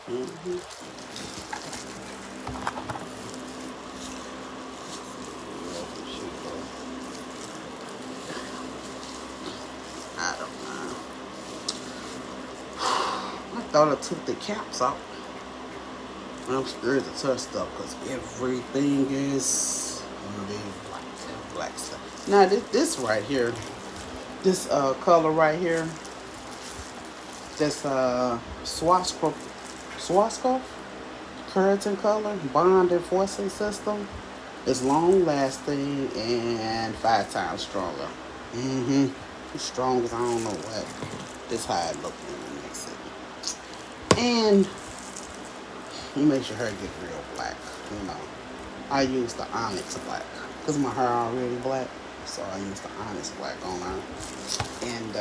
Mm-hmm. I don't know. I thought I took the caps off. I'm scared to touch stuff because everything is gonna be black stuff. Now this right here, this color right here, this Swasco Curtain color bond enforcing system is long lasting and 5 times stronger. Mm-hmm. Strong as I don't know what. This how it look when you mix it. And it makes your hair get real black, you know. I use the Onyx black because my hair already black, so I use the Onyx black on her. And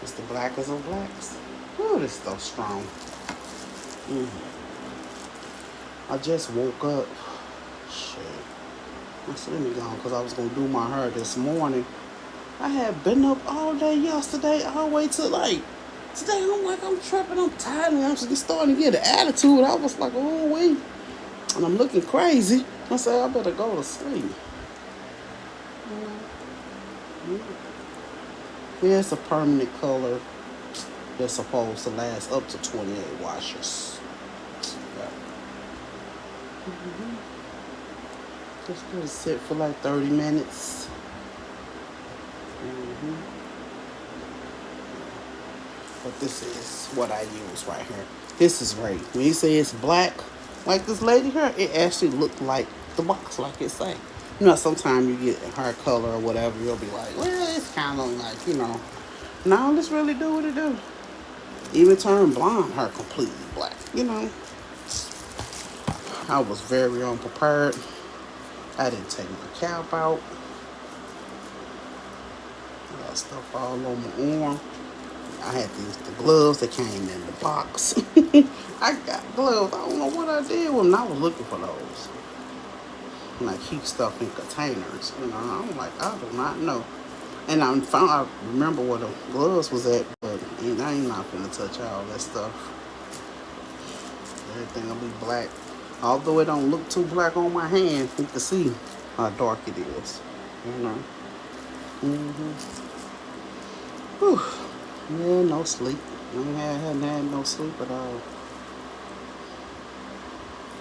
it's the blackest of blacks. Ooh, this stuff's strong. I just woke up. Shit. I said, let me go because I was going to do my hair this morning. I had been up all day yesterday, all the way to like today. I'm like, I'm tripping, I'm tired, and I'm just starting to get an attitude. I was like, oh, wait. And I'm looking crazy. I said, I better go to sleep. Yeah, it's a permanent color that's supposed to last up to 28 washes. Yeah. Just let it sit for like 30 minutes. But this is what I use right here. This is right. When you say it's black, like this lady here, it actually looked like the box, like it say. You know, sometimes you get hair color or whatever, you'll be like, well, it's kind of like, you know. No, this really do what it do. Even turn blonde hair completely black, you know. I was very unprepared. I didn't take my cap out. I got stuff all on my arm. I had the gloves that came in the box. I got gloves. I don't know what I did when I was looking for those. And I keep stuff in containers. You know, I'm like, I do not know. And I remember where the gloves was at, but I ain't not gonna touch all that stuff. Everything will be black. Although it don't look too black on my hand, you can see how dark it is. You know. Whew. Yeah, no sleep. I hadn't had no sleep at all.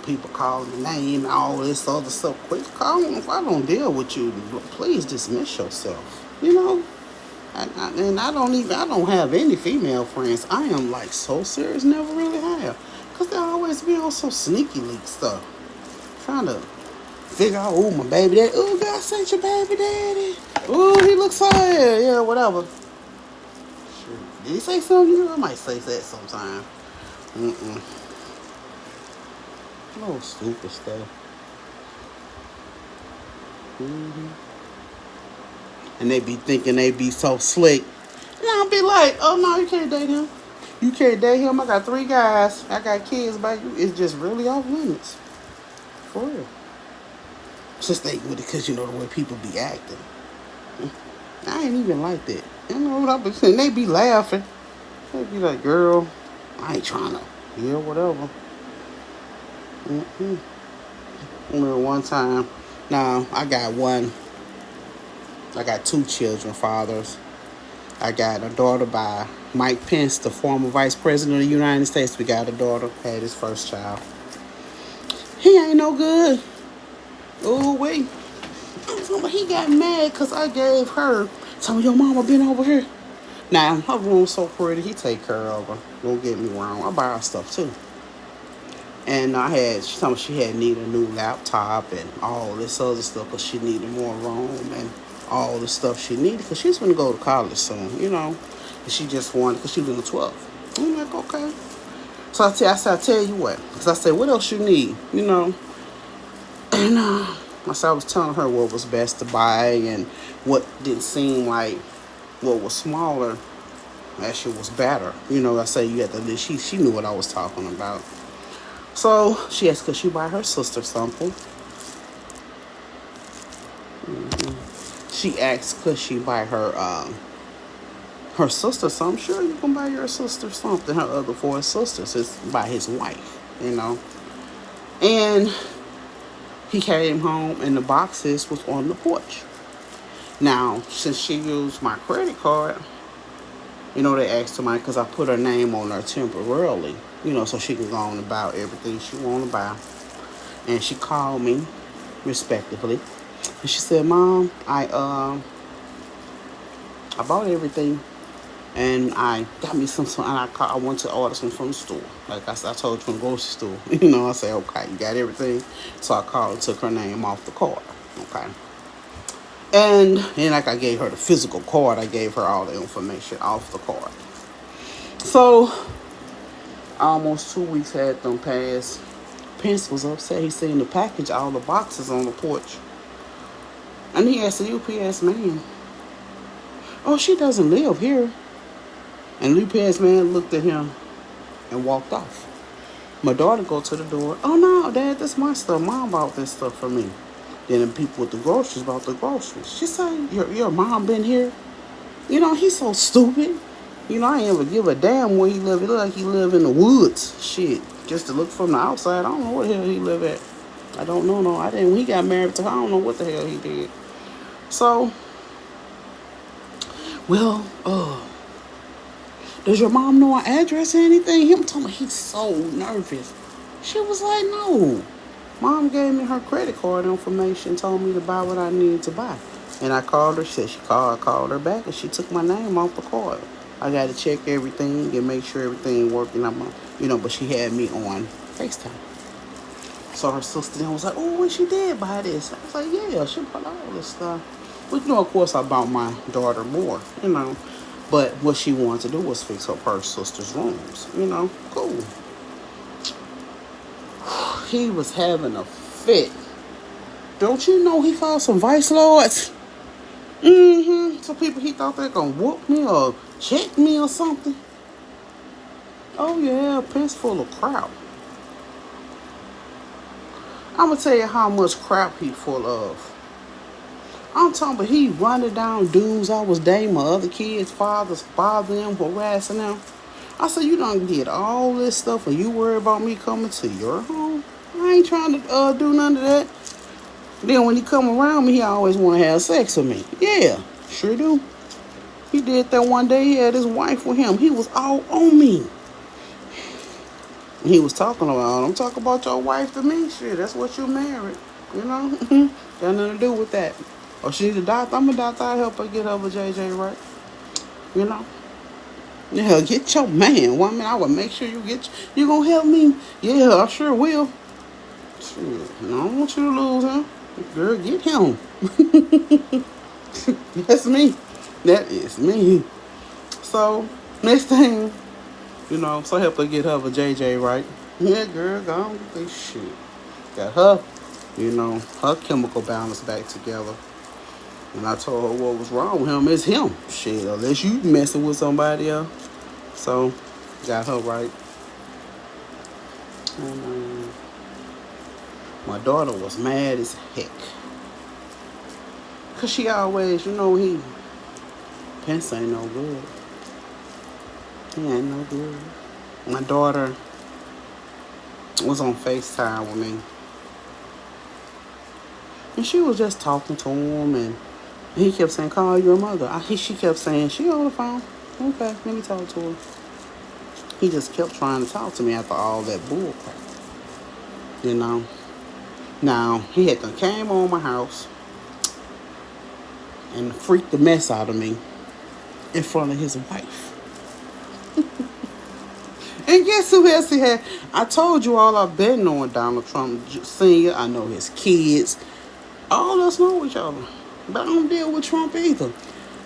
People calling the name and all this other stuff. Quit calling. If I don't deal with you, please dismiss yourself. You know? And I don't have any female friends. I am like so serious, never really have. Because they always be on some sneaky leak stuff. Trying to figure out, oh, my baby daddy. Oh, God sent your baby daddy. Oh, he looks so yeah, whatever. Did he say something? I might say that sometime. No stupid stuff. And they be thinking they be so slick. And I'll be like, oh no, you can't date him. You can't date him. I got 3 guys. I got kids by you. It's just really off limits. For real. Just think with it because you know the way people be acting. I ain't even like that. You know what I be saying? They be laughing. They be like, girl, I ain't trying to. Yeah, whatever. I remember one time. Now, I got 2 children, fathers. I got a daughter by Mike Pence, the former vice president of the United States. We got a daughter, had his first child. He ain't no good. Oh, wait. He got mad because I gave her. Tell me your mama been over here. Now, her room's so pretty. He take care of her. Don't get me wrong. I buy her stuff, too. And she told me she had needed a new laptop and all this other stuff because she needed more room and all the stuff she needed because she's going to go to college soon, you know. And she just wanted, because she was in the 12th. I'm like, okay. So I said, I tell you what. Because I said, what else you need, you know. And I was telling her what was best to buy and what didn't seem like what was smaller actually was better. You know, I said you had to, she knew what I was talking about. So she asked, could she buy her sister something? She asked, could she buy her her sister something. Sure, you can buy your sister something. Her other 4 sisters is by his wife, And he came home and the boxes was on the porch. Now, since she used my credit card, they asked somebody because I put her name on there temporarily, so she can go on and buy everything she want to buy. And she called me, respectively, and she said, "Mom, I bought everything, and I got me some and I went to order some from the store. Like I told you, from the grocery store. I said, okay, you got everything." So I called and took her name off the card. Okay. And like I gave her the physical card, I gave her all the information off the card. So almost 2 weeks had them passed. Pence was upset. He seen the package, all the boxes on the porch. And he asked the UPS man, "Oh, she doesn't live here." And the UPS man looked at him and walked off. My daughter go to the door. "Oh, no, Dad, that's my stuff. Mom bought this stuff for me." Then the people with the groceries bought the groceries. She said, your mom been here? He's so stupid. I ain't ever give a damn where he live. It look like he live in the woods. Shit. Just to look from the outside, I don't know where the hell he live at. I don't know. No, I didn't. When he got married to her, I don't know what the hell he did. So, well, does your mom know an address or anything? Him told me he's so nervous. She was like, "No. Mom gave me her credit card information, told me to buy what I needed to buy." And I called her. She said I called her back, and she took my name off the card. I got to check everything and make sure everything working. But she had me on FaceTime. So her sister then was like, "Oh, when she did buy this." I was like, "Yeah, she bought all this stuff." But, of course, I bought my daughter more, But what she wanted to do was fix her sister's rooms, Cool. He was having a fit. Don't you know he fought some vice lords? So people, he thought they gonna whoop me or check me or something. Oh yeah, Pence full of crap. I'm gonna tell you how much crap he full of. I'm talking about he running down dudes I was dating, my other kids' fathers, bothering them, harassing them. I said, "You done get all this stuff and you worry about me coming to your home? I ain't trying to do none of that." Then when he come around me, he always want to have sex with me. Yeah, sure do. He did that one day. He had his wife with him. He was all on me. He was talking about, "I'm talking about your wife to me. Shit, that's what you married. Got nothing to do with that. Or she's a doctor. I'm a doctor. I help her get her with JJ right. Yeah, get your man. Woman, I will make sure you gonna help me? Yeah, I sure will. Shit, I don't want you to lose him. Girl, get him." That's me. That is me. So, next thing, so I help her get her with JJ right. Yeah, girl, go on get this shit. Got her, her chemical balance back together. And I told her what was wrong with him is him. Shit, unless you messing with somebody else. So, got her right. And my daughter was mad as heck. Because she always, Pence ain't no good. He ain't no good. My daughter was on FaceTime with me. And she was just talking to him, and he kept saying, "Call your mother." She kept saying, "She on the phone." Okay, let me talk to her. He just kept trying to talk to me after all that bull crap. Now, he had came on my house and freaked the mess out of me in front of his wife. And guess who else he had? I told you all I've been knowing Donald Trump Sr. I know his kids. All of us know each other. But I don't deal with Trump either.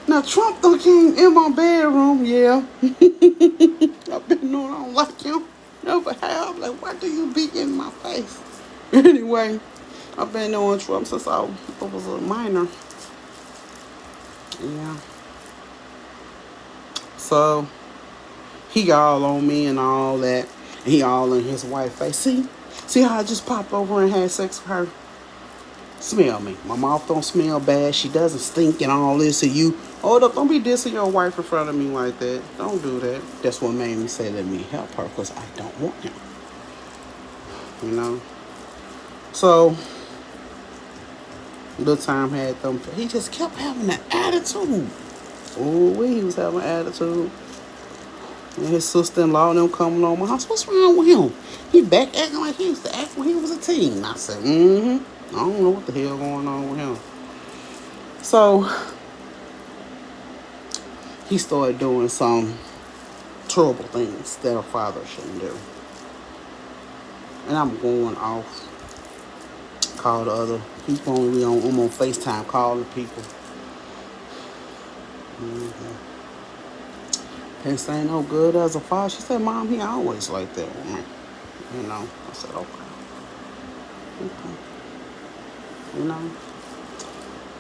Now, Trump done came in my bedroom, yeah. I've been knowing I don't like him. Never have. Like, why do you be in my face? Anyway, I've been knowing Trump since I was a minor. Yeah. So, he got all on me and all that. And he all in his wife's face. See how I just popped over and had sex with her? smell me. My mouth don't smell bad. She doesn't stink and all this. And you, hold up, don't be dissing your wife in front of me like that. Don't do that. That's what made me say, let me help her, because I don't want him. You know? So, little time had them. He just kept having an attitude. Oh, he was having an attitude. And his sister-in-law and them coming on my house. What's wrong with him? He back acting like he used to act when he was a teen. I said, I don't know what the hell going on with him. So, he started doing some terrible things that a father shouldn't do. And I'm going off. Call the other people. I'm on FaceTime calling people. This ain't no good as a father. She said, Mom, he always like that with me. You know. I said, okay. You know.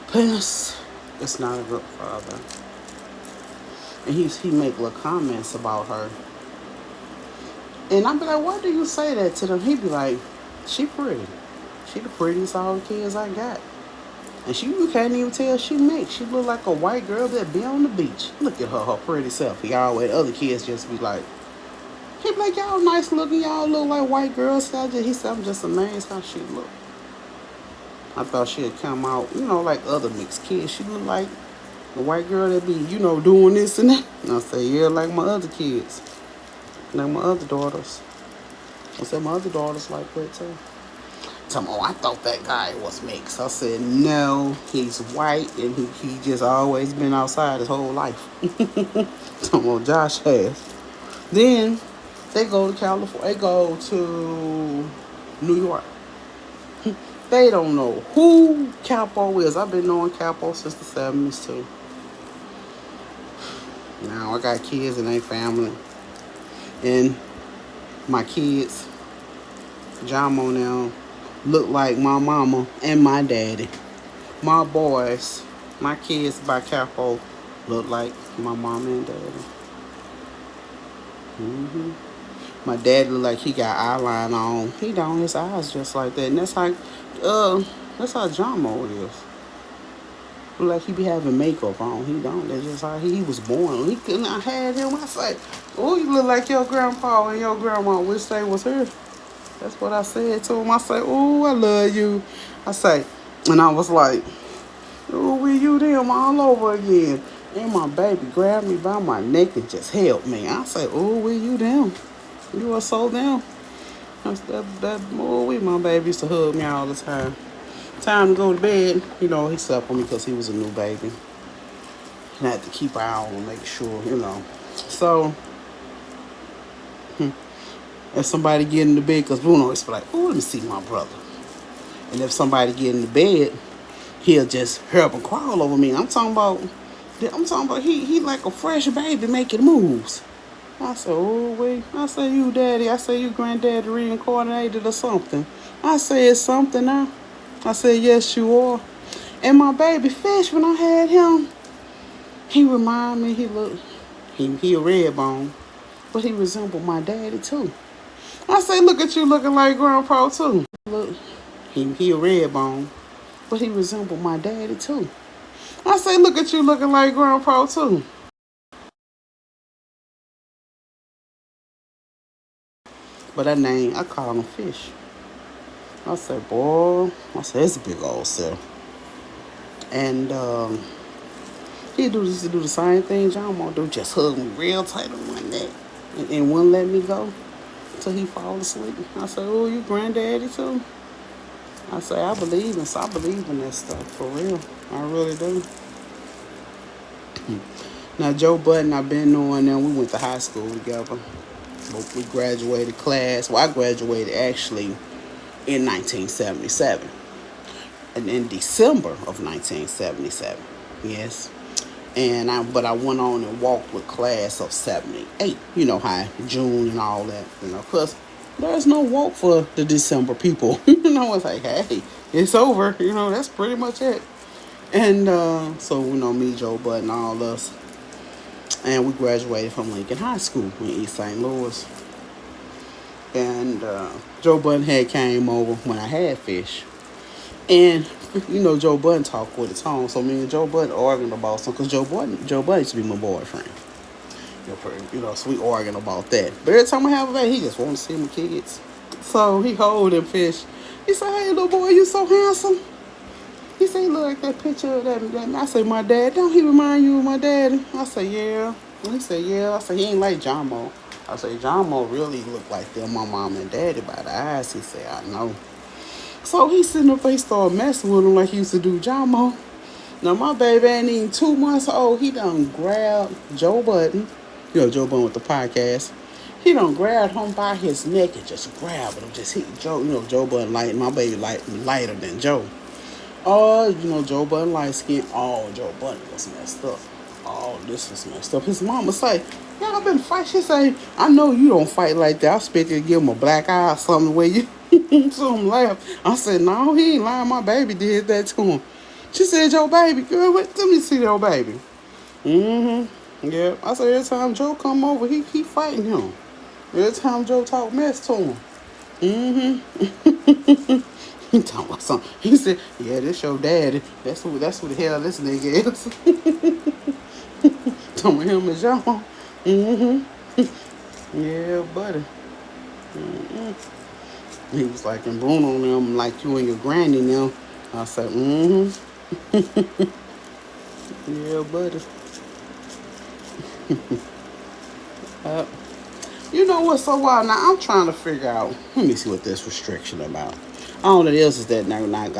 Pence is not a good father. And he make little comments about her. And I'd be like, why do you say that to them? He'd be like, she pretty. She the prettiest of all the kids I got. And you can't even tell she mixed. She look like a white girl that be on the beach. Look at her pretty self. He always, other kids just be like, he be like, y'all nice looking. Y'all look like white girls. He said, I'm just amazed how she look. I thought she'd come out, like other mixed kids. She look like a white girl that be, doing this and that. And I said, yeah, like my other kids. Like my other daughters. I said, my other daughters like that too. I thought that guy was mixed. I said, no, he's white and he just always been outside his whole life. Josh has. Then they go to California. They go to New York. They don't know who Capo is. I've been knowing Capo since the 70s too. Now I got kids and they family. And my kids, Jamo now, look like my mama and my daddy. My boys, my kids by Capo, look like my mama and daddy. My dad look like he got eyeliner on. He don't. His eyes just like that. And that's how Jamo is. Look like he be having makeup on. He don't. That's just how he was born. I had him. I said, oh, you look like your grandpa and your grandma. Wish they was here. That's what I said to him. I said, oh, I love you. I say, and I was like, oh, will you them all over again? And my baby grabbed me by my neck and just held me. I said, oh, will you them? You are so them. My baby used to hug me all the time. Time to go to bed. He slept with me because he was a new baby. And I had to keep an eye on him, make sure, So, if somebody get in the bed, because Bruno always be like, oh, let me see my brother. And if somebody get in the bed, he'll just help and crawl over me. I'm talking about he like a fresh baby making moves. I said, oh, wait. I said, you daddy. I said, you granddaddy reincarnated or something. I said, something now. I said, yes, you are. And my baby Fish, when I had him, he remind me, he a red bone, but he resembled my daddy too. I say, look at you looking like Grandpa too. Look, he a red bone, but he resembled my daddy too. I say, look at you looking like Grandpa too. But that name, I call him Fish. I said, boy, it's a big old self. And he used to do the same thing John won't do, just hug me real tight on my neck and wouldn't let me go until he fall asleep. I said, oh, you granddaddy too? I say, I believe in that stuff, for real. I really do. Now, Joe Budden, I've been knowing them. We went to high school together. We graduated class. Well, I graduated actually in 1977. And in December of 1977. Yes. But I went on and walked with class of 78. You know how June and all that, because there's no walk for the December people. It's like, hey, it's over. That's pretty much it. And so, me, Joe Budden, all us. And we graduated from Lincoln High School in East St. Louis. And Joe Budden had came over when I had Fish. And you know Joe Budden talk with his tone, so me and Joe Budden arguing about something, because Joe Budden used to be my boyfriend. So we arguing about that. But every time I have a baby, he just want to see my kids. So he hold them fish. He said, "Hey, little boy, you so handsome." He said, "Look like that picture of that." I said, "My dad, don't he remind you of my daddy?" I said, "Yeah." And he said, "Yeah." I said, "He ain't like John Mo." I said, "John Mo really looked like them, my mom and daddy by the eyes." He said, "I know." So he sitting up, he started messing with him like he used to do John Mo. Now my baby ain't even 2 months old. He done grabbed Joe Budden. Joe Budden with the podcast. He done grabbed him by his neck and just grabbed him, just hit Joe. Joe Budden light, my baby lighter than Joe. Oh, Joe Budden light skin. Oh, Joe Budden was messed up. Oh, this was messed up. His mama say, "Yeah, I've been fighting." She say, "I know you don't fight like that. I expect you to give him a black eye or something where you." So him laugh. I said, "No, he ain't lying. My baby did that to him." She said, "Your baby, girl, let me see your baby." Yeah. I said, every time Joe come over, he fighting him. Every time Joe talk mess to him. He talking about something. He said, "Yeah, this your daddy. That's who the hell this nigga is." Talking about him and John. Yeah, buddy. He was like, "And Bruno and them like you and your granny now." I said, "Yeah, buddy." You know what's so wild? Now I'm trying to figure out. Let me see what this restriction about. All it is that they're not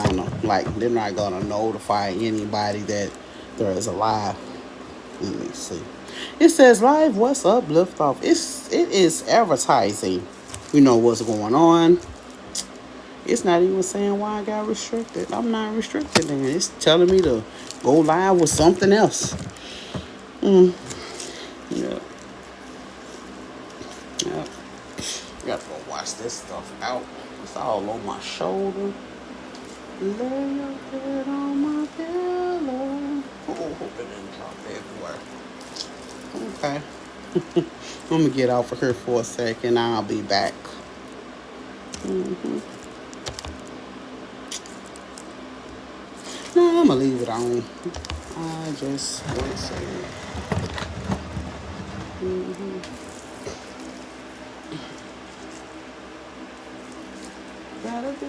gonna notify anybody that there is a live. Let me see. It says live. What's up? Lift off. It is advertising. You know what's going on. It's not even saying why I got restricted. I'm not restricted, then it's telling me to go live with something else. Yeah. Yeah. Gotta go wash this stuff out. It's all on my shoulder. Lay your head on my pillow. Oh, hope it didn't drop everywhere. Okay. I'm gonna get off of here for a second. I'll be back. No, I'm gonna leave it on. I just want to say. Gotta be.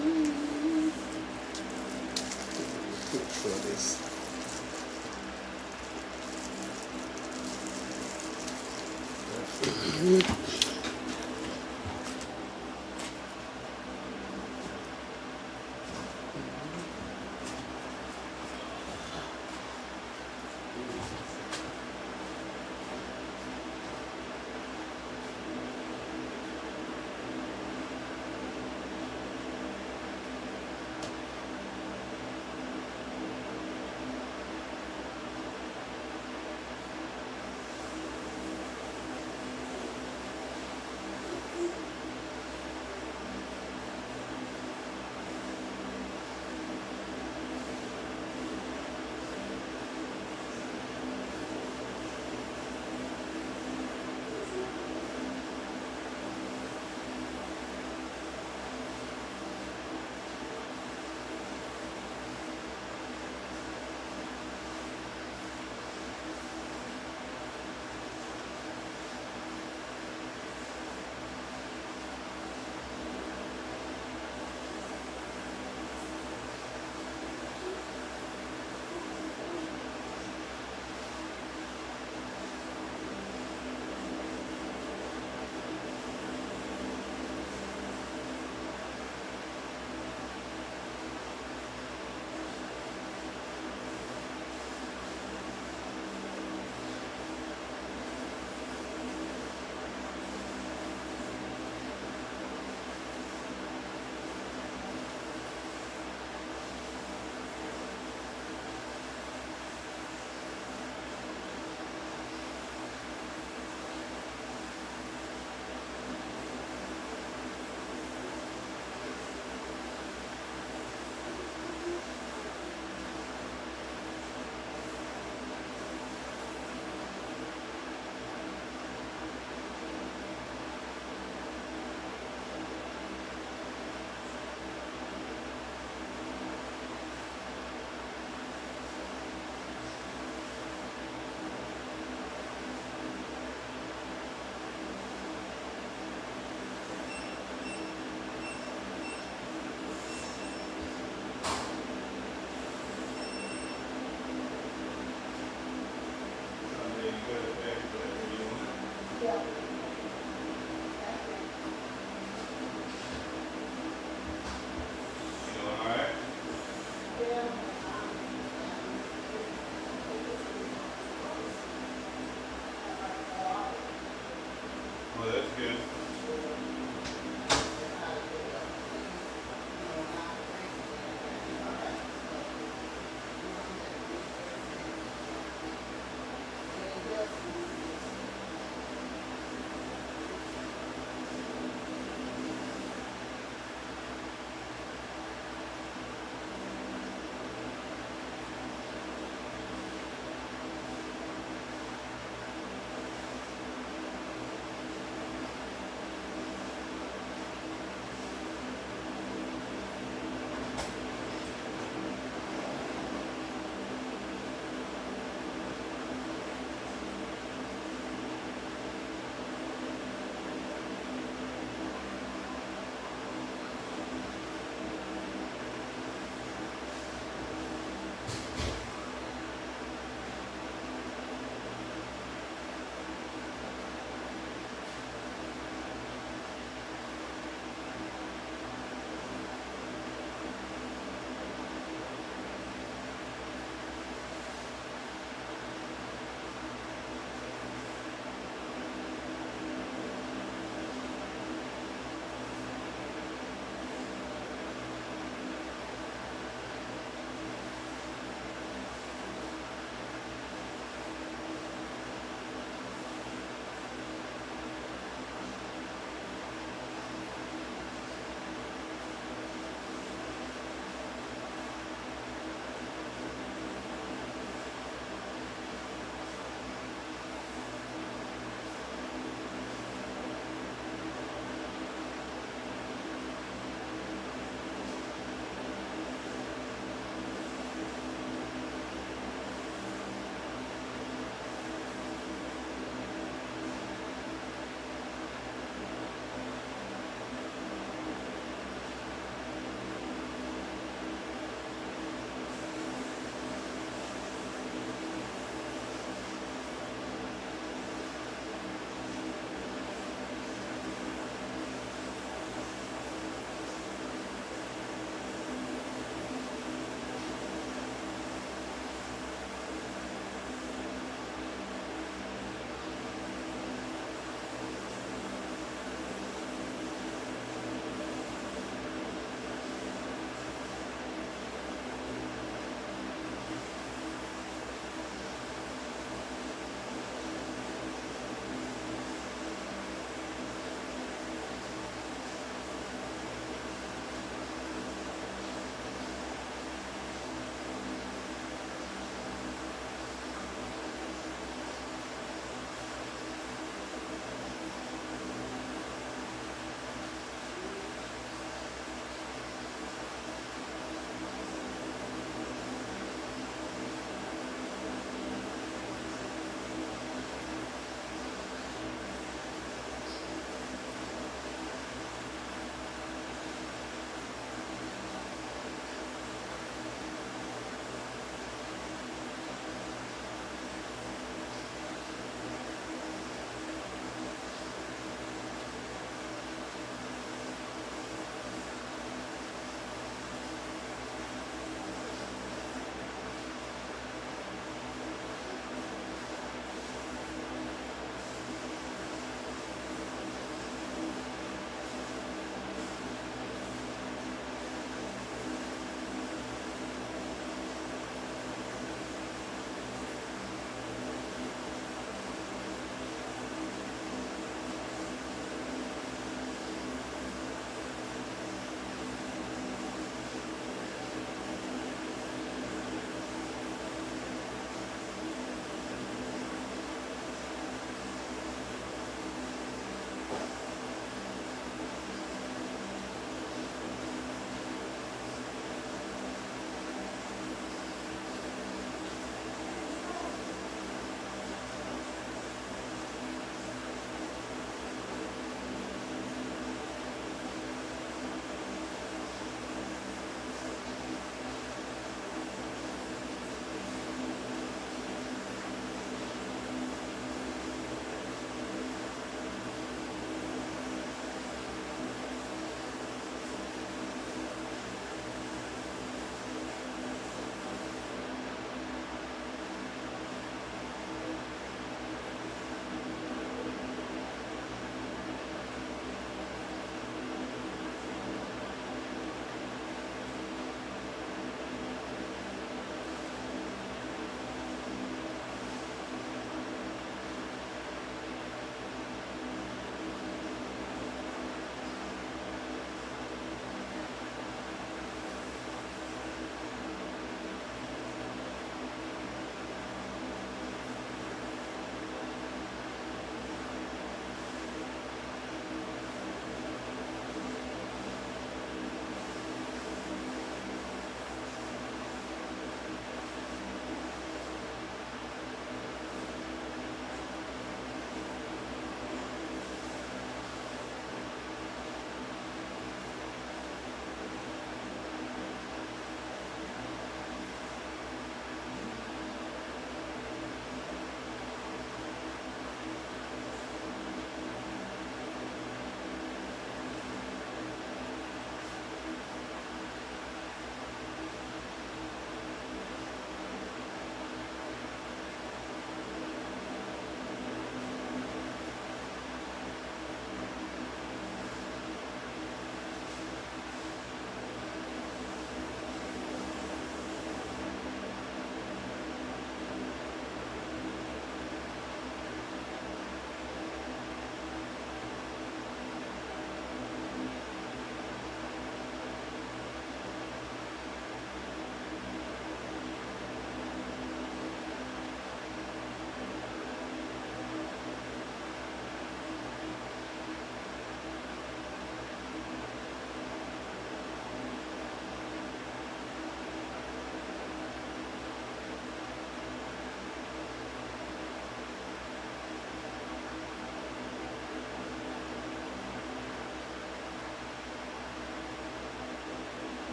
Make sure this. all right? Well, that's good.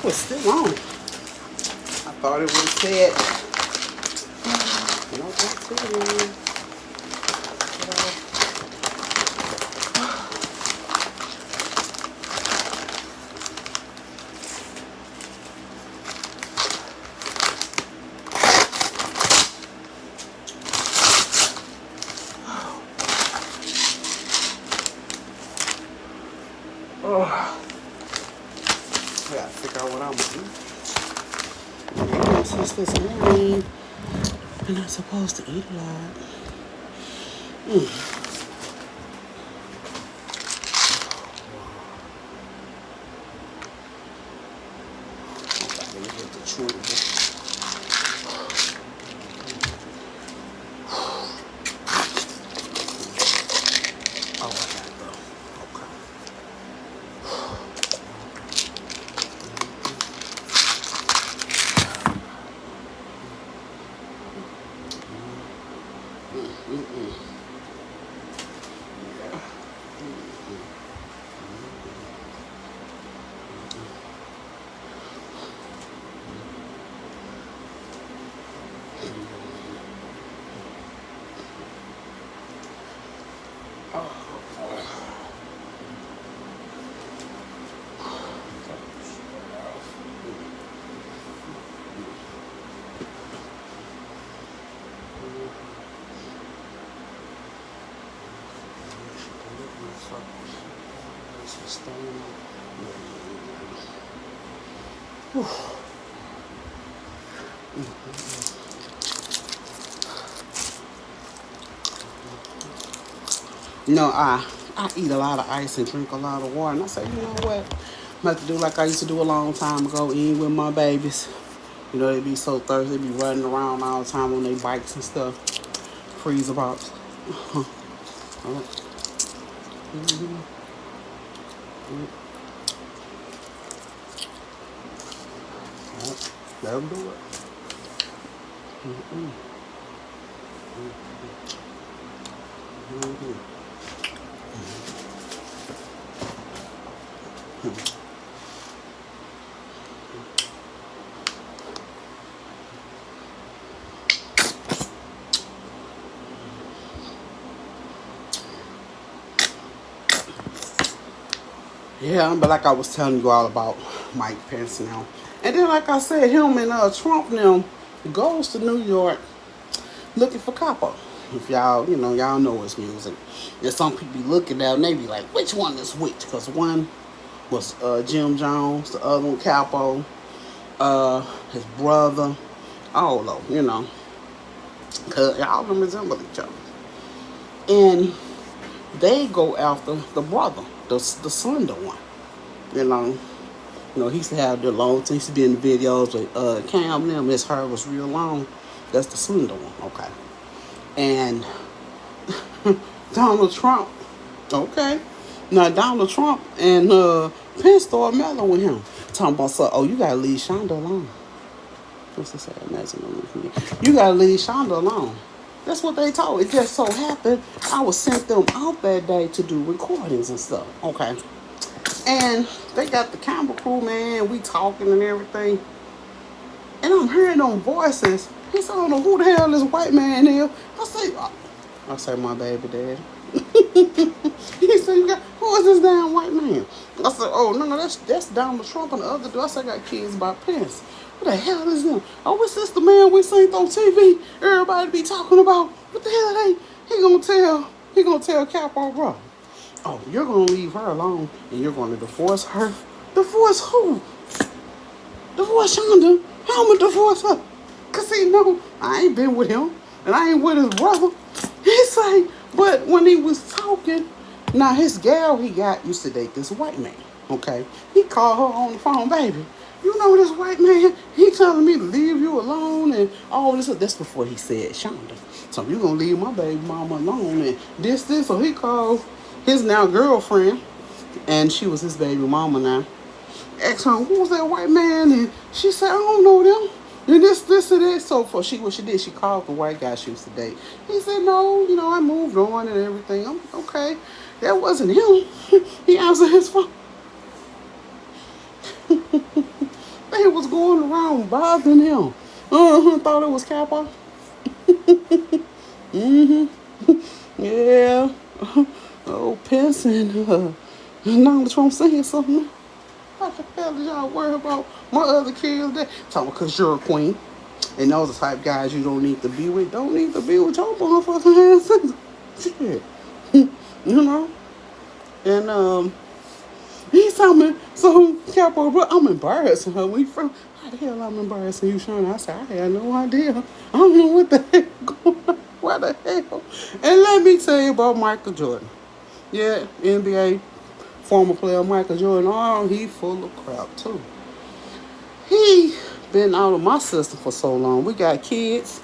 was still on. I thought it would have said, no, that's it. Oh, I gotta figure out what I'm gonna do. Yeah, since this morning, I'm not supposed to eat a lot. Let me get the truth. Oh, I gotta go. Okay. You know, I eat a lot of ice and drink a lot of water. And I say, you know what? I'm about to do like I used to do a long time ago, eating with my babies. You know, they be so thirsty, they be running around all the time on their bikes and stuff. Freezer pops. Let them do it. Yeah, but like I was telling you all about Mike Pence now. And then like I said, him and Trump now goes to New York looking for Capo. If y'all, y'all know his music. There's some people be looking at and they be like, which one is which? Because one was Jim Jones, the other one Capo, his brother, all of them, Because all of them resemble each other. And they go after the brother, the slender one. He used to have the long, he used to be in the videos with Cam and them. His hair was real long. That's the slender one, okay. And Donald Trump, okay. Now Donald Trump and Pence started mellow with him. Talking about, oh, you gotta leave Shonda alone. What's this? You gotta leave Shonda alone. That's what they told. It just so happened I was sent them out that day to do recordings and stuff. Okay. And they got the camera crew, man. We talking and everything. And I'm hearing them voices. He said, I don't know who the hell this white man is. I say, my baby daddy. He said, who is this damn white man? I said, oh, no, that's Donald Trump and the other dude. I said, I got kids by Pence. What the hell is them? Oh, is this the man we seen on TV? Everybody be talking about. What the hell he gonna tell Capo, bro? Oh, you're gonna leave her alone and you're gonna divorce her. Divorce who? Divorce Shonda. How am I divorce her? Cause see, no, I ain't been with him and I ain't with his brother. He's like, but when he was talking, now his gal he got used to date this white man. Okay, he called her on the phone, baby. You know this white man, he telling me to leave you alone and all this. That's before he said Shonda. So you gonna leave my baby mama alone and this. So he called his now girlfriend, and she was his baby mama now. Asked her, who was that white man? And she said, I don't know them. And this, and that. So for what she did, she called the white guy she used to date. He said, no, I moved on and everything. I'm okay. That wasn't him. He answered his phone. going around bothering him. Thought it was Capo. Yeah. Oh, Pence and Donald Trump saying something. How the hell did y'all worry about my other kids? That talking because you're a queen. And those are the type of guys you don't need to be with. Don't need to be with your motherfucking ass. Shit. You know? And he's telling me, so Capo, bro, I'm embarrassing her. We from how the hell I'm embarrassing you, Shonda? I said, I had no idea. I don't know what the hell going on. What the hell? And let me tell you about Michael Jordan. Yeah, NBA former player Michael Jordan. Oh, he full of crap too. He been out of my system for so long. We got kids.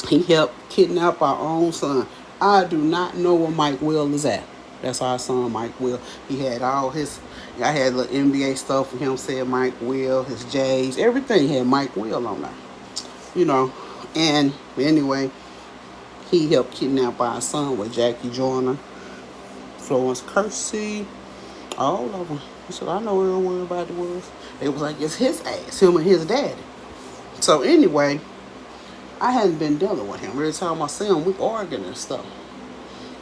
He helped kidnap our own son. I do not know where Mike Will is at. That's our son, Mike Will. He had all his, I had the NBA stuff for him, said Mike Will, his J's, everything had Mike Will on there. You know, and anyway, he helped kidnap our son with Jackie Joyner, Florence Kersey, all of them. He said, I know where everybody was. It was like, it's his ass, him and his daddy. So anyway, I hadn't been dealing with him. Every time I see him, we arguing and stuff.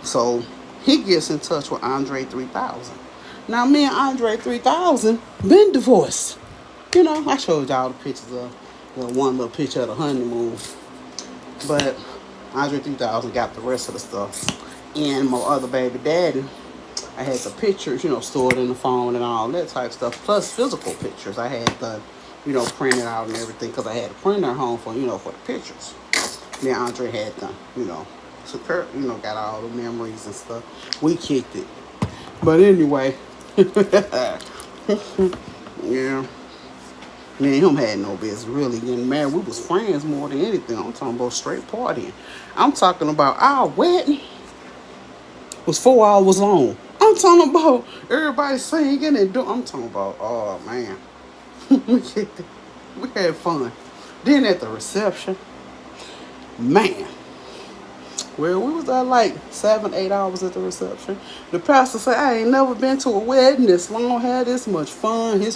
So he gets in touch with Andre 3000. Now me and Andre 3000 been divorced. You know, I showed y'all the pictures of the one little picture of the honeymoon. But Andre 3000 got the rest of the stuff. And my other baby daddy, I had the pictures, you know, stored in the phone and all that type of stuff. Plus physical pictures. I had the, you know, printed out and everything because I had a printer at home for, you know, for the pictures. Then Andre had them, you know. So Kurt, you know, got all the memories and stuff. We kicked it. But anyway, yeah. Me and him had no business really getting married. We was friends more than anything. I'm talking about straight partying. I'm talking about our wedding was 4 hours long. I'm talking about everybody singing and doing. I'm talking about, oh man. We had fun. Then at the reception, man. Well, we was there like 7, 8 hours at the reception. The pastor said, I ain't never been to a wedding this long, had this much fun. We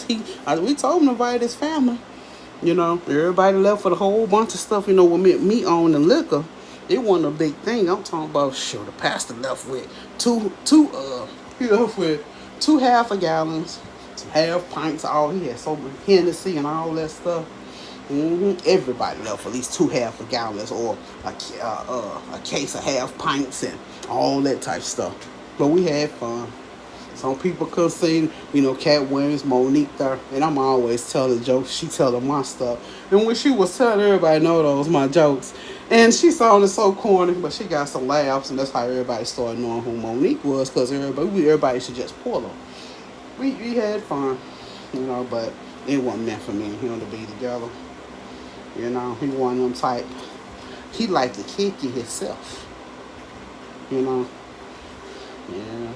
told him to invite his family. You know, everybody left with a whole bunch of stuff, you know, with me on the liquor. It wasn't a big thing. I'm talking about, sure, the pastor left with he left with 2 half a gallons, some half pints, all he had so much Hennessy and all that stuff. Everybody left at least 2 half a gallons or a case of half pints and all that type of stuff. But we had fun. Some people could sing, you know, Cat Williams, Monique there, and I'm always telling jokes. She telling my stuff. And when she was telling everybody know those my jokes, and she sounded so corny, but she got some laughs, and that's how everybody started knowing who Monique was, because everybody should just pull her. We had fun, you know, but it wasn't meant for me and him to be together. You know, he one of them type. He liked to kick you himself. You know, yeah.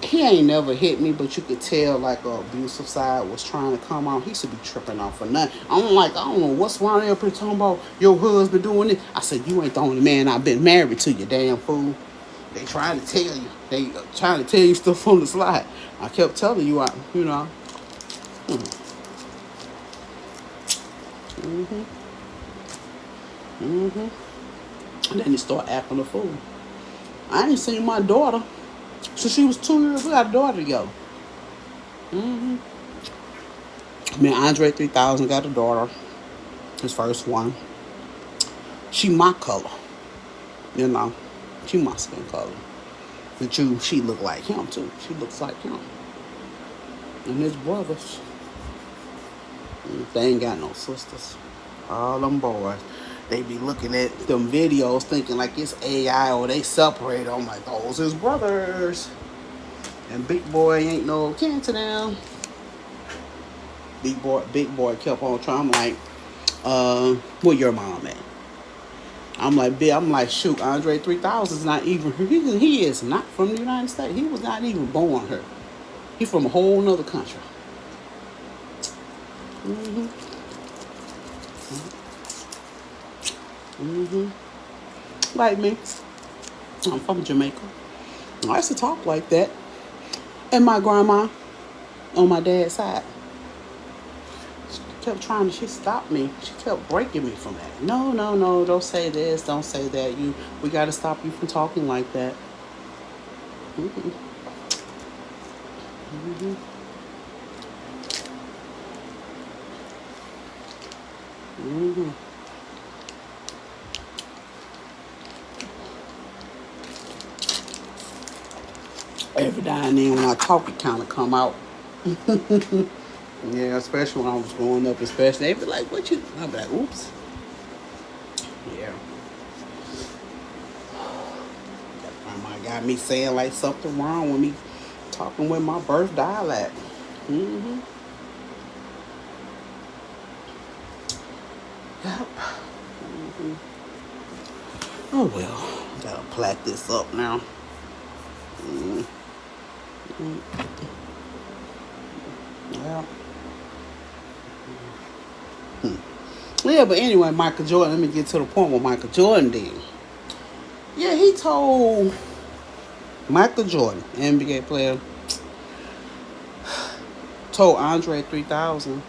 He ain't never hit me, but you could tell like a abusive side was trying to come out. He should be tripping off for nothing. I'm like, I don't know what's wrong there. People talking about your husband doing it. I said, you ain't the only man I've been married to, you damn fool. They trying to tell you. They trying to tell you stuff on the slide. I kept telling you, you know. And then he start acting a fool. I ain't seen my daughter since she was 2 years. We got a daughter together. Me and Andre 3000 got a daughter. His first one. She my color. You know. She my skin color. But she look like him too. She looks like him. And his brothers. They ain't got no sisters. All them boys. They be looking at them videos thinking like it's AI or they separate. I'm like, those his brothers. And big boy ain't no kin to them. Big boy kept on trying. I'm like, where your mom at? I'm like, shoot, Andre 3000 is not even, he is not from the United States. He was not even born here. He's from a whole nother country. Like me. I'm from Jamaica. I used to talk like that. And my grandma on my dad's side. She stopped me. She kept breaking me from that. No, no, no, don't say this, don't say that. We got to stop you from talking like that. Mm-hmm. Mm-hmm. Mm-hmm. Every now and then when I talk, it kind of come out. Yeah, especially when I was growing up, especially. They be like, what you... I'd be like, oops. Yeah. Grandma got me saying like something wrong with me talking with my birth dialect. Mm-hmm. Yep. Mm-hmm. Oh well, gotta plait this up now. Mm-hmm. Yeah. Yeah, but anyway, Michael Jordan. Let me get to the point what Michael Jordan did. Yeah, he told Michael Jordan, NBA player, told Andre 3000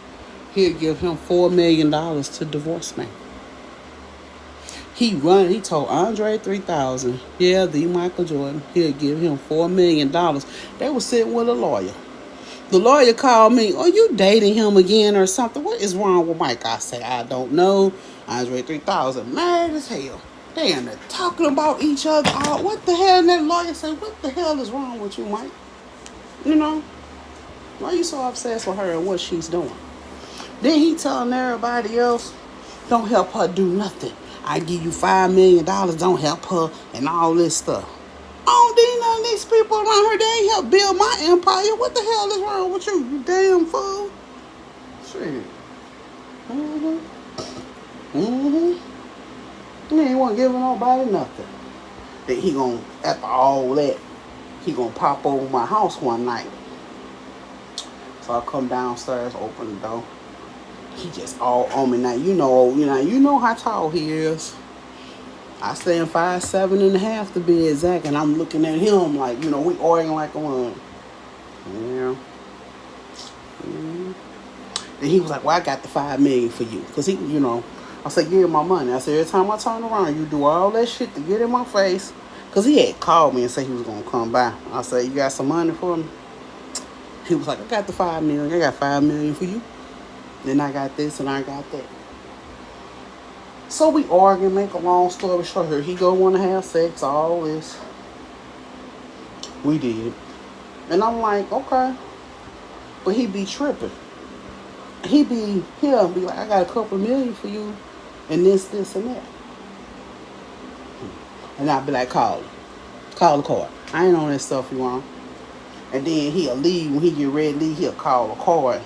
he'd give him $4 million to divorce me. He told Andre 3000, yeah, the Michael Jordan, he'll give him $4 million. They were sitting with a lawyer. The lawyer called me, are you dating him again or something? What is wrong with Mike? I say, I don't know. Andre 3000, mad as hell. They in there talking about each other. Oh, what the hell? And that lawyer said, what the hell is wrong with you, Mike? You know, why are you so obsessed with her and what she's doing? Then he telling everybody else, don't help her do nothing. I give you $5 million, don't help her and all this stuff. I don't need none of these people around here. They ain't help build my empire. What the hell is wrong with you, you damn fool? Shit. Mm-hmm. Mm-hmm. He ain't want to give nobody nothing. Then he gonna, after all that, he gonna pop over my house one night. So I come downstairs, open the door. He just all on me. Now you know how tall he is. I stand 5'7.5" to be exact, and I'm looking at him like, we arguing like a one. Yeah. Mm-hmm. Then he was like, well, I got the $5 million for you. Because I said, give him my money. I said, every time I turn around, you do all that shit to get in my face. Because he had called me and said he was going to come by. I said, you got some money for me? He was like, I got the $5 million. I got $5 million for you. Then I got this and I got that. So we argue, make a long story short. Here he go want to have sex, all this. We did. And I'm like, okay. But he be tripping. He'll be like, I got a couple million for you. And this, and that. And I'll be like, call him. Call the card. I ain't on that stuff you want. And then he'll leave. When he get ready to leave, he'll call the card.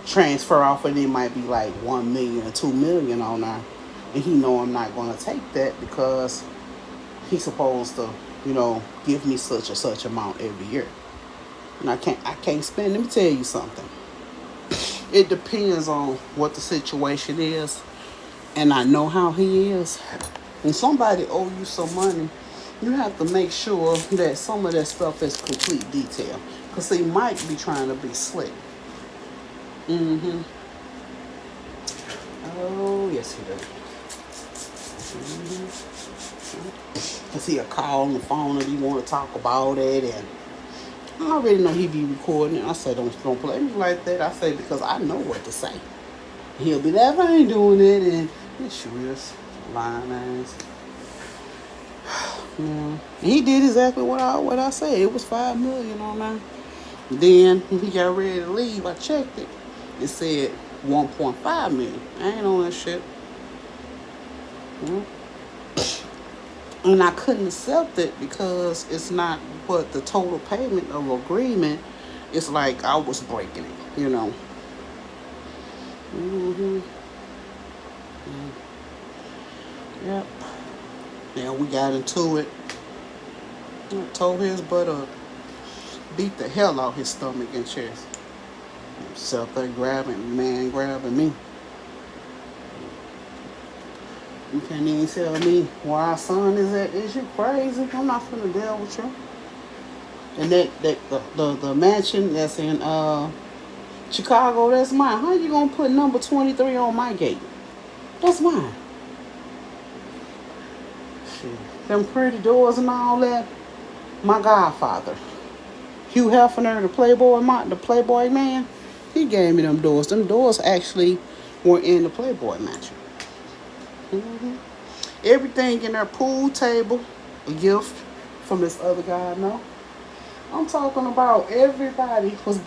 Transfer off, and it might be like 1 million or 2 million on there. And he know I'm not going to take that because he's supposed to, give me such or such amount every year. And I can't spend. Let me tell you something. It depends on what the situation is. And I know how he is. When somebody owe you some money, you have to make sure that some of that stuff is complete detail. Because he might be trying to be slick. Mm-hmm. Oh, yes, he does. Because he'll call on the phone and he want to talk about it. And I already know he be recording it. I say, don't play me like that. I say, because I know what to say. He'll be like, I ain't doing it. And it sure is. Lying ass. Yeah. And he did exactly what I said. It was $5 million on that. Then when he got ready to leave, I checked it. It said 1.5 million. I ain't on that shit. And I couldn't accept it because it's not what the total payment of agreement. It's like I was breaking it, Mm-hmm. Yep. Yeah, we got into it. I told his butt up. Beat the hell out his stomach and chest. Himself there grabbing me. You can't even tell me where our son is at. Is you crazy? I'm not finna deal with you. And that the mansion that's in Chicago, that's mine. How you gonna put number 23 on my gate? That's mine. Shit. Them pretty doors and all that. My godfather, Hugh Hefner, the Playboy man, he gave me them doors. Them doors actually were in the Playboy mansion. hmm Everything in their pool table, a gift from this other guy I know. I'm talking about everybody because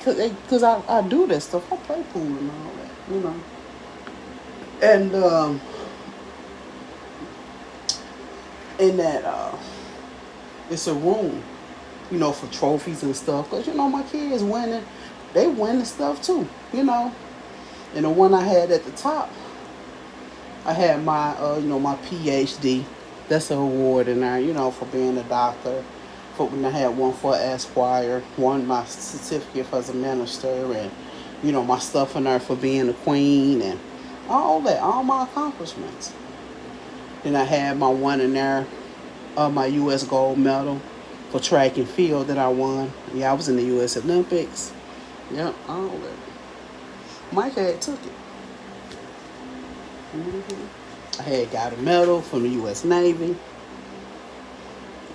I do this stuff. I play pool and all that, you know. And in that it's a room, you know, for trophies and stuff. Cause you know my kids winning, they winning stuff too, you know. And the one I had at the top, I had my my PhD. That's an award in there, you know, for being a doctor. For when I had one for Esquire, one my certificate as a minister, and you know my stuff in there for being a queen and all that, all my accomplishments. Then I had my one in there, my U.S. gold medal for track and field that I won. Yeah, I was in the U.S. Olympics. Yep, all that. Mike had took it. I had got a medal from the U.S. Navy.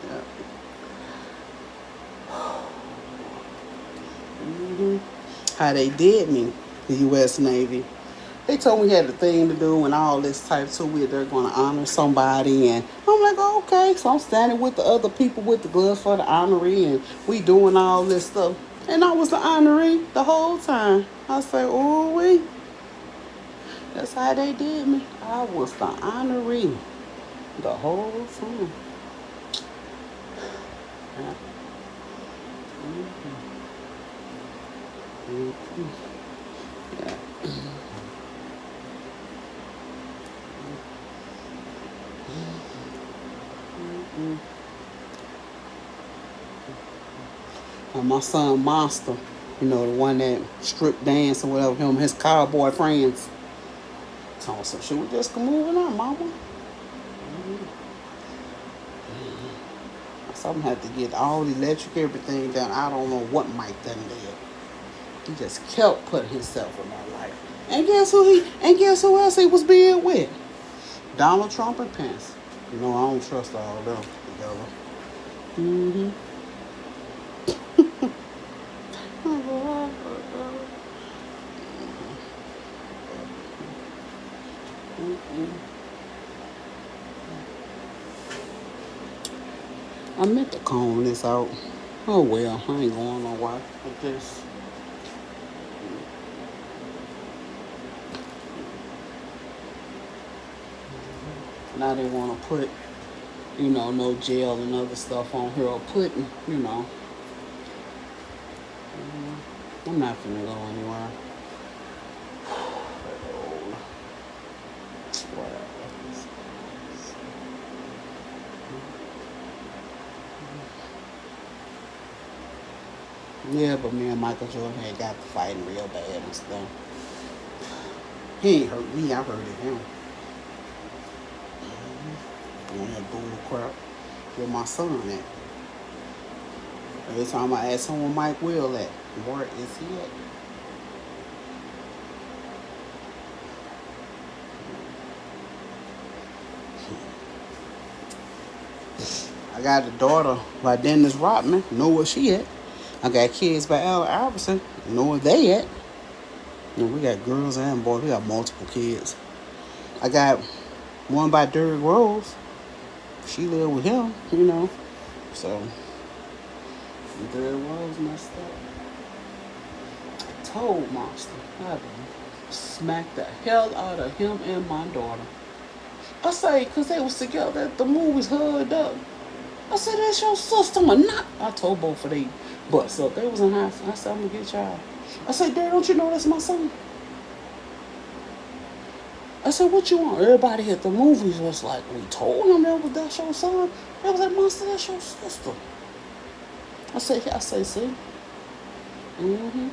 Yeah. How they did me, the U.S. Navy. They told me we had a thing to do and all this type so they're going to honor somebody. And I'm like, oh, okay. So I'm standing with the other people with the gloves for the honoree and we doing all this stuff. And I was the honoree the whole time. I say, oh, wait. That's how they did me. I was the honoree the whole time. Yeah. Yeah. And my son Monster, you know, the one that strip dance or whatever, him, his cowboy friends. So should we just move on, mama? So I'm gonna have to get all the electric everything done. I don't know what Mike done did. He just kept putting himself in my life. And guess who else he was being with? Donald Trump and Pence. You know, I don't trust all of them together. Mm-hmm. I meant to comb this out. Oh well, I ain't going nowhere with this. Now they want to put, you know, no gel and other stuff on here or putting, you know. I'm not finna go anywhere. Yeah, but me and Michael Jordan had got to fighting real bad and stuff. He ain't hurt me, I hurted him. On that bull crap with my son at. Every time I ask him where Mike Will at, where is he at? I got a daughter by Dennis Rodman, know where she at. I got kids by Allen Iverson, know where they at. You know, we got girls and boys, we got multiple kids. I got one by Derrick Rose. She lived with him, you know. So Derrick Rose messed up. I told Monster I'd smack the hell out of him and my daughter. I say, because they was together at the movies, hugged up. I said, that's your sister. I told both of they butts up. They was in high school. I said, I'm going to get y'all. I said, Dad, don't you know that's my son? I said, what you want? Everybody at the movies was like, we told him that's your son. They was like, Monster, that's your sister. I say, see? Mm-hmm.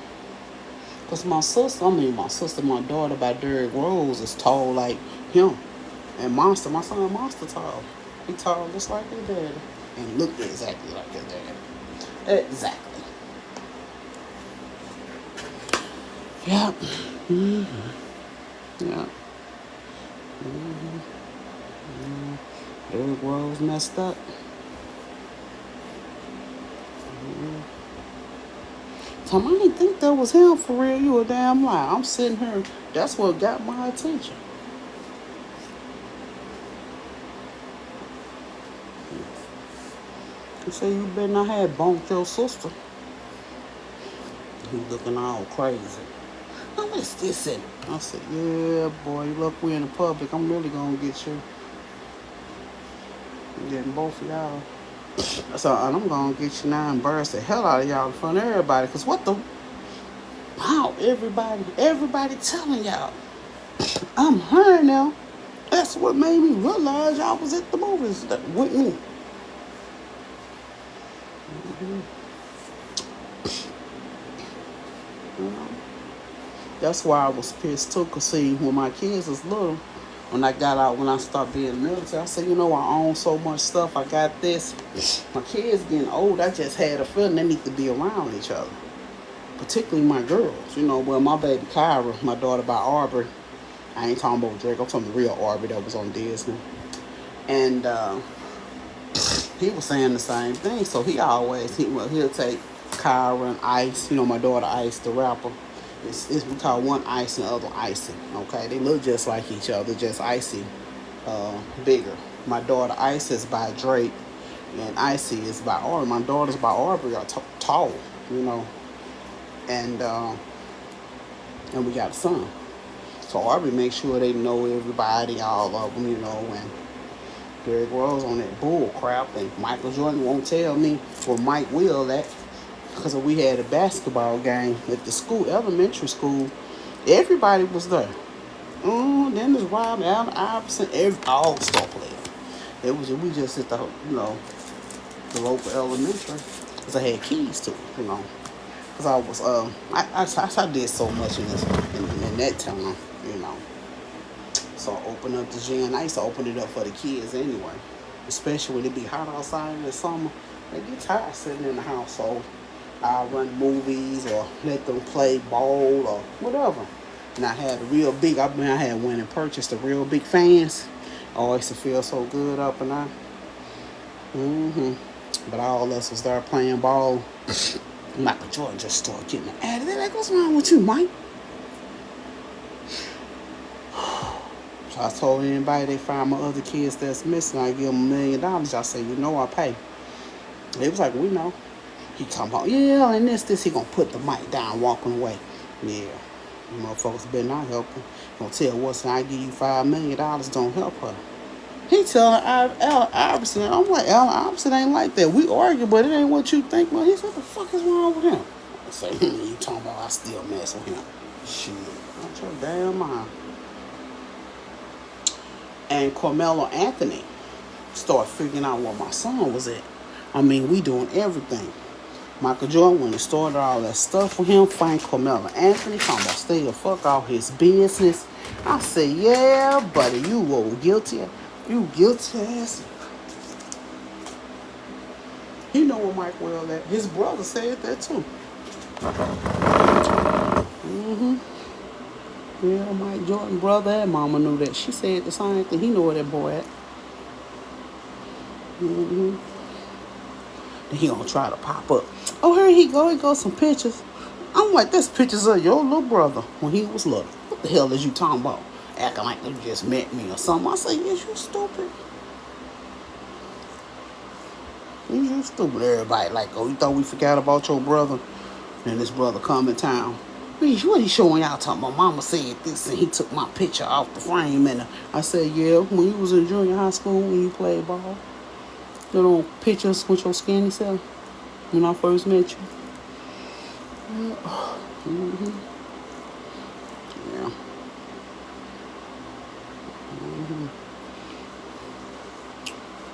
Because my sister, my daughter by Derrick Rose is tall like him. And Monster, my son Monster tall. He tall just like his daddy. And looked exactly like his daddy. Exactly. Yep. Yep. Derrick Rose messed up. Tom, I didn't think that was him for real. You a damn lie. I'm sitting here. That's what got my attention. You say you better not have bumped your sister. He looking all crazy. Now what's this in? I said, yeah, boy, look, we in the public. I'm really gonna get you. I'm getting both of y'all. So and I'm gonna get you now and embarrass the hell out of y'all in front of everybody. Cause what the how everybody telling y'all. I'm her now. That's what made me realize y'all was at the movies with me. That's why I was pissed too. Cause see, when my kids was little, when I stopped being in the military, I said, I own so much stuff. I got this. My kids getting old. I just had a feeling they need to be around each other. Particularly my girls. Well, my baby Kyra, my daughter by Aubrey. I ain't talking about Drake. I'm talking the real Aubrey that was on Disney. And he was saying the same thing. So he'll take Kyra and Ice. My daughter Ice, the rapper. We call one Ice and the other Icy. Okay, they look just like each other, just Icy, bigger. My daughter Ice is by Drake, and Icy is by Aubrey. My daughters by Aubrey are tall, and we got a son. So Aubrey makes sure they know everybody, all of them, and Derrick Rose on that bull crap, and Michael Jordan won't tell me, or Mike will, that because we had a basketball game at the school, elementary school. Everybody was there. Dennis Rodman, Allen Iverson, all star players. We just at the local elementary, because I had keys to it, because I was I did so much in that town, So I opened up the gym. I used to open it up for the kids anyway, especially when it be hot outside in the summer. They get tired sitting in the house, so I'll run movies or let them play ball or whatever. And I had a real big, I had went and purchased a real big fans. I used to feel so good up and out. But all of us was there playing ball. Michael Jordan just started getting mad. They're like, what's wrong with you, Mike? So I told anybody they find my other kids that's missing, I give them $1 million. I say, I pay. They was like, we know. He talking about, and this, he gonna put the mic down, walking away. Yeah, you motherfuckers better not help him. Gonna tell what's I give you $5 million, don't help her. He telling Allen Iverson, I'm like, Allen Iverson ain't like that. We argue, but it ain't what you think. Well, he said, what the fuck is wrong with him? I say, you talking about I still mess with him. Shit, that's your damn mind. And Carmelo Anthony started figuring out where my son was at. We doing everything. Michael Jordan, when he started all that stuff with him, find Carmelo Anthony, talking about stay the fuck out his business. I said, yeah, buddy, you were guilty. You guilty ass. He know where Mike well at. His brother said that too. Yeah, Mike Jordan brother and mama knew that. She said the same thing. He know where that boy at. Then he gonna try to pop up. Oh, here he go. He goes some pictures. I'm like, this pictures of your little brother when he was little. What the hell is you talking about? Acting like you just met me or something. I say, yes, you stupid. You stupid. Everybody like, oh, you thought we forgot about your brother? And this brother come in town. What he showing y'all talking about? Mama said this and he took my picture off the frame. And I said, yeah, when you was in junior high school, when you played ball. Little pictures with your skinny self when I first met you. Yeah.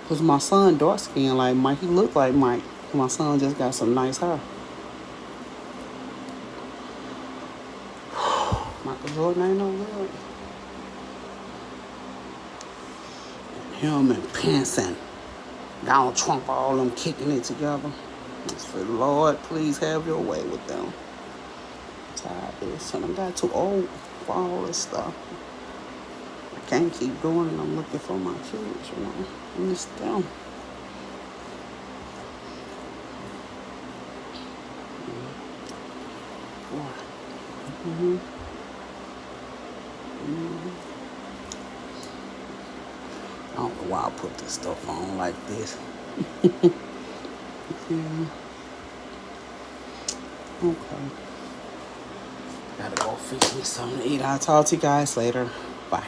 Cause my son dark skin like Mike. He looked like Mike. My son just got some nice hair. Michael Jordan ain't no good. Him and Pence and Donald Trump, all them kicking it together. I said, Lord, please have your way with them. tired of this, and I got too old for all this stuff. I can't keep doing it. I'm looking for my kids, you know. I miss them. Mm-hmm. Mm-hmm. I don't know why I put this stuff on like this. Yeah. Okay. Gotta go fix me something to eat. I'll talk to you guys later. Bye.